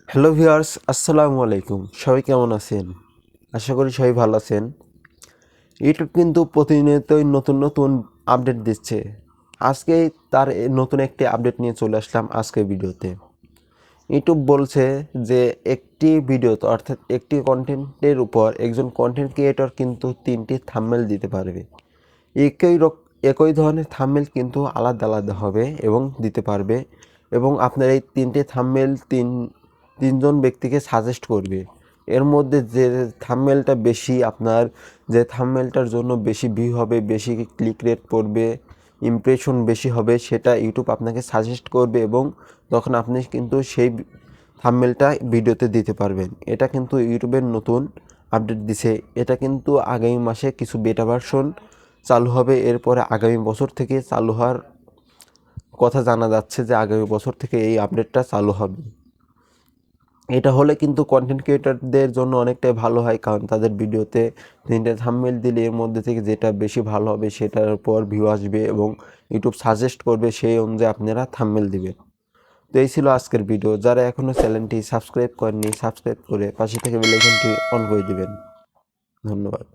Hello viewers, আসসালামু আলাইকুম। সবাই কেমন আছেন? আশা করি সবাই ভালো আছেন। ইউটিউব কিন্তু প্রতিনিয়তই নতুন নতুন আপডেট দিচ্ছে। আজকেই তার নতুন একটি আপডেট নিয়ে চলে আসলাম আজকের ভিডিওতে। ইউটিউব বলছে যে একটি ভিডিওতে অর্থাৎ একটি কন্টেন্টের উপর একজন কন্টেন্ট ক্রিয়েটর কিন্তু 3টি থাম্বনেল দিতে পারবে। একই ধরনের থাম্বনেল কিন্তু আলাদা আলাদা হবে এবং দিতে পারবে, এবং আপনার এই 3টে থাম্বনেল তিনজন ব্যক্তিকে সাজেস্ট করবে। এর মধ্যে যে থাম্বনেলটা বেশি আপনার, যে থাম্বনেলটার জন্য বেশি ভিউ হবে, বেশি ক্লিক রেট পড়বে, ইমপ্রেশন বেশি হবে, সেটা ইউটিউব আপনাকে সাজেস্ট করবে এবং তখন আপনি কিন্তু সেই থাম্বনেলটা ভিডিওতে দিতে পারবেন। এটা কিন্তু ইউটিউবের নতুন আপডেট দিছে। এটা কিন্তু আগামী মাসে কিছু বেটা ভার্সন চালু হবে। এরপরে আগামী বছর থেকে চালু হওয়ার কথা জানা যাচ্ছে, যে আগামী বছর থেকে এই আপডেটটা চালু হবে। এটা হলে কিন্তু কন্টেন্ট ক্রিয়েটরদের জন্য অনেকটাই ভালো হয়, কারণ তাদের ভিডিওতে 3টে থাম্বনেল দিলে এর মধ্যে থেকে যেটা বেশি ভালো হবে সেটার উপর ভিউ আসবে এবং ইউটিউব সাজেস্ট করবে, সেই অনুযায়ী আপনারা থাম্বনেল দিবেন। তো এই ছিল আজকের ভিডিও। যারা এখনও চ্যানেলটি সাবস্ক্রাইব করেননি, সাবস্ক্রাইব করে পাশে থেকে বেল আইকনটি অন করে দিবেন। ধন্যবাদ।